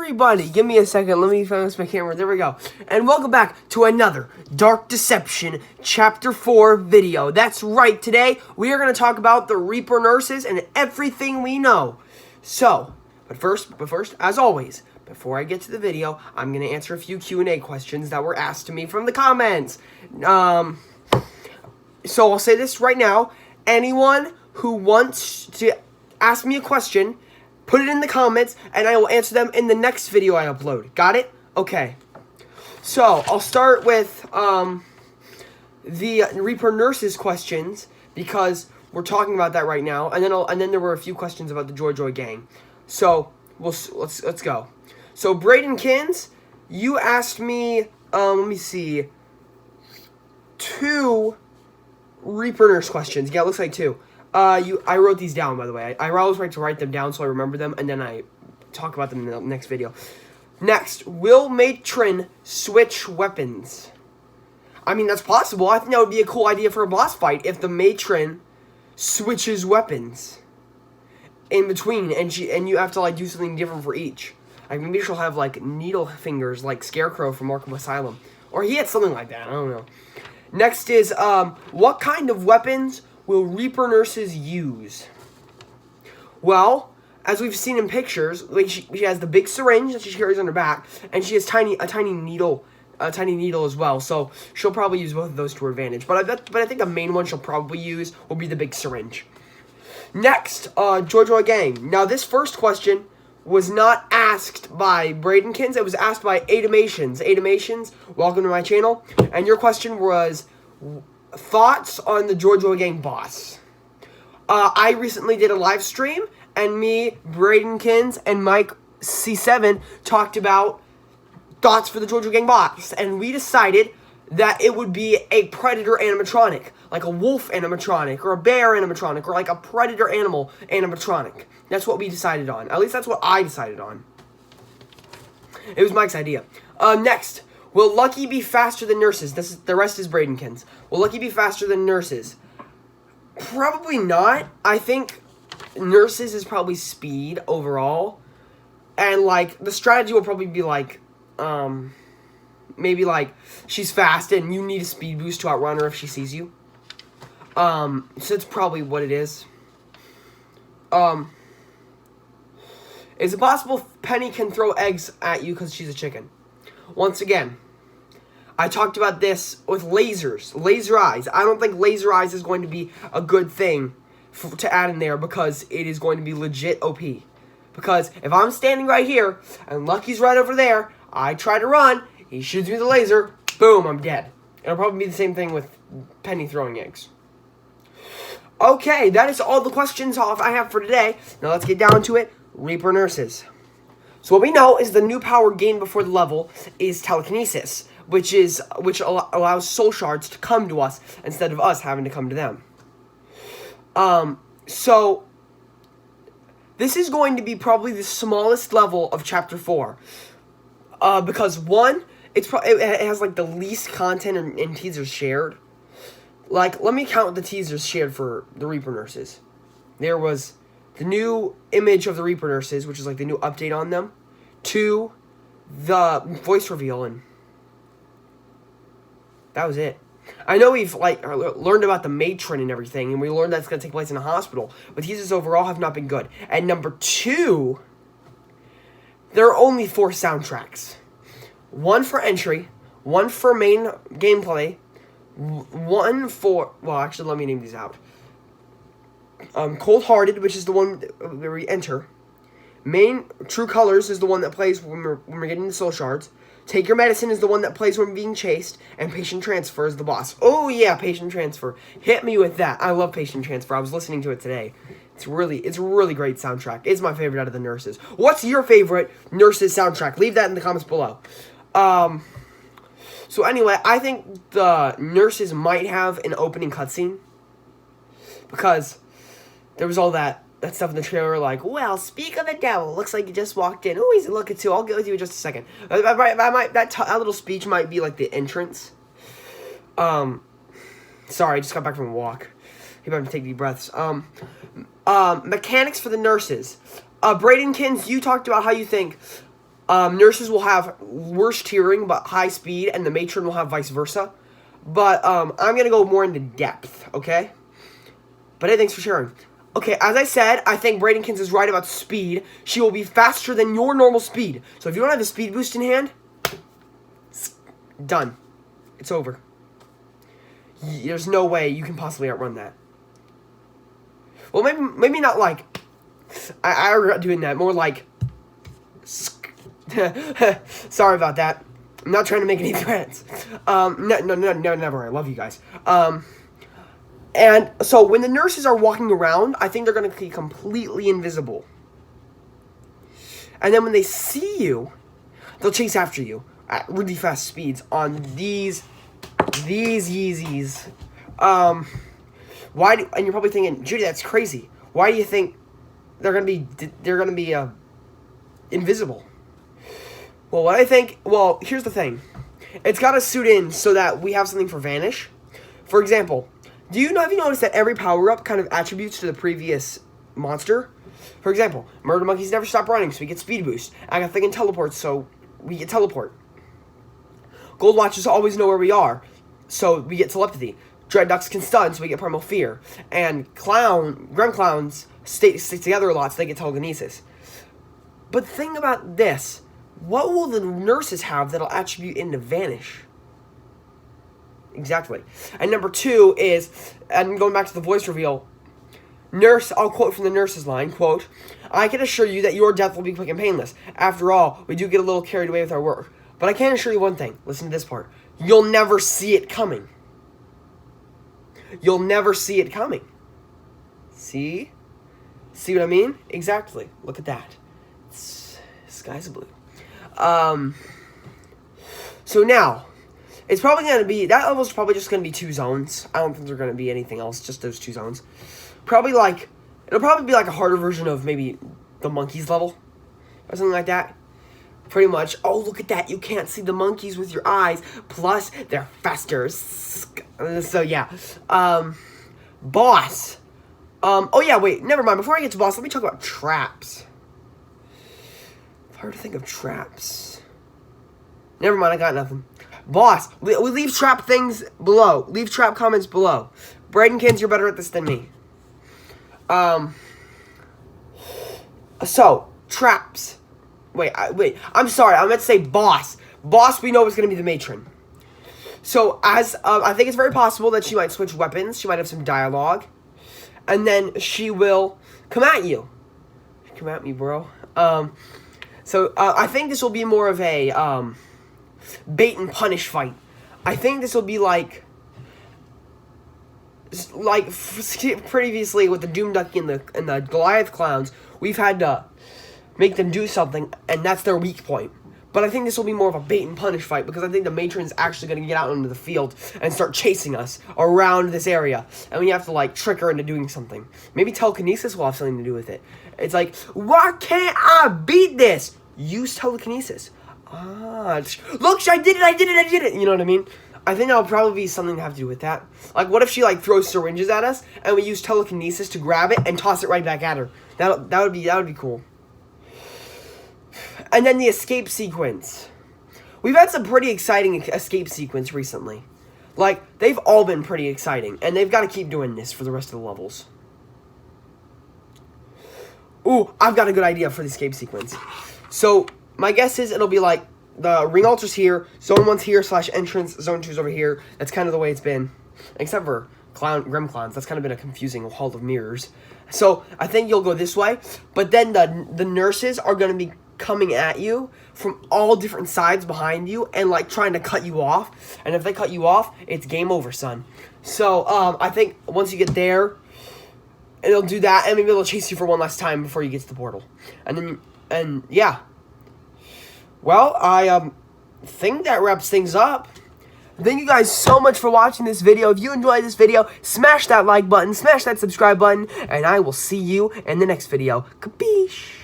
everybody, give me a second, let me focus my camera, there we go. And welcome back to another Dark Deception Chapter 4 video. That's right, today we are going to talk about the Reaper nurses and everything we know. So, but first, as always, before I get to the video, I'm going to answer a few Q&A questions that were asked to me from the comments. So I'll say this right now, anyone who wants to ask me a question, put it in the comments, and I will answer them in the next video I upload. Got it? Okay. So, I'll start with the Reaper nurses questions, because we're talking about that right now, and then there were a few questions about the Joy Joy gang. So, let's go. So, Braden Kins, you asked me, let me see, 2 Reaper nurse questions. Yeah, it looks like 2. I wrote these down, by the way. I always like to write them down so I remember them, and then I talk about them in the next video. Next, will Matron switch weapons? I mean, that's possible. I think that would be a cool idea for a boss fight if the Matron switches weapons in between, and you have to, like, do something different for each. Like, maybe she'll have, like, needle fingers, like Scarecrow from Arkham Asylum. Or he had something like that. I don't know. Next is, what kind of weapons will Reaper nurses use? Well, as we've seen in pictures, like she has the big syringe that she carries on her back, and she has a tiny needle as well. So she'll probably use both of those to her advantage. But I think a main one she'll probably use will be the big syringe. Next, Joy Joy gang. Now this first question was not asked by Bradenkins. It was asked by Adamations. Adamations, welcome to my channel. And your question was, thoughts on the Joy Joy gang boss. I recently did a live stream, and me, Bradenkins, and Mike C7 talked about thoughts for the Joy Joy gang boss, and we decided that it would be a predator animatronic, like a wolf animatronic, or a bear animatronic, or like a predator animal animatronic. That's what we decided on. At least that's what I decided on. It was Mike's idea. Next. Will Lucky be faster than nurses? The rest is Bradenkins. Will Lucky be faster than nurses? Probably not. I think nurses is probably speed overall. And, like, the strategy will probably be, like, maybe, like, she's fast and you need a speed boost to outrun her if she sees you. So that's probably what it is. Is it possible Penny can throw eggs at you because she's a chicken? Once again, I talked about this with lasers, laser eyes. I don't think laser eyes is going to be a good thing to add in there because it is going to be legit OP. Because if I'm standing right here and Lucky's right over there, I try to run, he shoots me with a laser, boom, I'm dead. It'll probably be the same thing with Penny throwing eggs. Okay, that is all the questions I have for today. Now let's get down to it. Reaper nurses. So what we know is the new power gained before the level is telekinesis, which allows soul shards to come to us instead of us having to come to them. So this is going to be probably the smallest level of Chapter 4, because one, it has like the least content and teasers shared. Like, let me count the teasers shared for the Reaper nurses. There was the new image of the Reaper nurses, which is like the new update on them, 2, the voice reveal, and that was it. I know we've like learned about the matron and everything, and we learned that it's going to take place in a hospital, but teasers overall have not been good. And number 2, there are only 4 soundtracks. 1 for entry, 1 for main gameplay, 1 for, well, actually, let me name these out. Cold Hearted, which is the one where we enter. Main True Colors is the one that plays when we're getting the soul shards. Take Your Medicine is the one that plays when we're being chased, and Patient Transfer is the boss. Oh yeah, Patient Transfer. Hit me with that. I love Patient Transfer. I was listening to it today. It's a really great soundtrack. It's my favorite out of the nurses. What's your favorite nurses soundtrack? Leave that in the comments below. So anyway, I think the nurses might have an opening cutscene, because there was all that stuff in the trailer, like, well, speak of the devil. Looks like you just walked in. Oh, he's looking too. I'll get with you in just a second. That little speech might be like the entrance. Sorry, I just got back from a walk. You have to take deep breaths. Mechanics for the nurses. Bradenkins, you talked about how you think Nurses will have worse tiering but high speed, and the matron will have vice versa. But I'm going to go more into depth, okay? But hey, thanks for sharing. Okay, as I said, I think Bradykins is right about speed. She will be faster than your normal speed. So if you don't have a speed boost in hand, done. It's over. There's no way you can possibly outrun that. Well, maybe not like... I regret doing that. More like... Sorry about that. I'm not trying to make any threats. No, never. I love you guys. And so when the nurses are walking around, I think they're going to be completely invisible. And then when they see you, they'll chase after you at really fast speeds on these Yeezys. And you're probably thinking, Judy, that's crazy. Why do you think they're going to be invisible? Well, what I think, here's the thing. It's got to suit in so that we have something for Vanish. For example, have you noticed that every power-up kind of attributes to the previous monster? For example, Murder Monkeys never stop running, so we get speed boost. Agatha can teleport, so we get teleport. Gold Watches always know where we are, so we get telepathy. Dread Ducks can stun, so we get Primal Fear. And Grim Clowns stay together a lot, so they get telekinesis. But the thing about this... what will the nurses have that'll attribute into Vanish? Exactly. And number 2 is, and going back to the voice reveal, Nurse, I'll quote from the nurse's line, quote, I can assure you that your death will be quick and painless. After all, we do get a little carried away with our work. But I can assure you one thing. Listen to this part. You'll never see it coming. You'll never see it coming. See? See what I mean? Exactly. Look at that. Sky's blue. So now, it's probably going to be, that level's probably just going to be 2 zones. I don't think there's going to be anything else, just those 2 zones. It'll probably be like a harder version of maybe the monkeys level, or something like that. Pretty much. Oh, look at that. You can't see the monkeys with your eyes. Plus, they're faster. So, yeah. Boss. Oh, yeah, wait. Never mind. Before I get to boss, let me talk about traps. Hard to think of traps. Never mind, I got nothing. Boss, we leave trap things below. Leave trap comments below. Bradykins, you're better at this than me. So, traps. Wait, I'm sorry, I meant to say boss. Boss, we know is going to be the matron. So, I think it's very possible that she might switch weapons. She might have some dialogue. And then she will come at you. Come at me, bro. So, I think this will be more of a, bait and punish fight. I think this will be like previously with the Doom Ducky and the Goliath Clowns, we've had to make them do something, and that's their weak point. But I think this will be more of a bait and punish fight, because I think the matron's actually going to get out into the field and start chasing us around this area. And we have to, like, trick her into doing something. Maybe telekinesis will have something to do with it. It's like, why can't I beat this? Use telekinesis. Look, I did it! You know what I mean? I think that'll probably be something to have to do with that. Like, what if she, like, throws syringes at us, and we use telekinesis to grab it and toss it right back at her? That would be cool. And then the escape sequence. We've had some pretty exciting escape sequence recently. Like, they've all been pretty exciting, and they've got to keep doing this for the rest of the levels. Ooh, I've got a good idea for the escape sequence. So, my guess is it'll be like, the ring altar's here, zone 1's here, / entrance, zone 2's over here. That's kind of the way it's been. Except for Grim Clowns, that's kind of been a confusing hall of mirrors. So, I think you'll go this way, but then the nurses are going to be coming at you from all different sides behind you and, like, trying to cut you off. And if they cut you off, it's game over, son. So, I think once you get there, it'll do that, and maybe it'll chase you for one last time before you get to the portal. And yeah. Well, I think that wraps things up. Thank you guys so much for watching this video. If you enjoyed this video, smash that like button, smash that subscribe button, and I will see you in the next video. Capiche?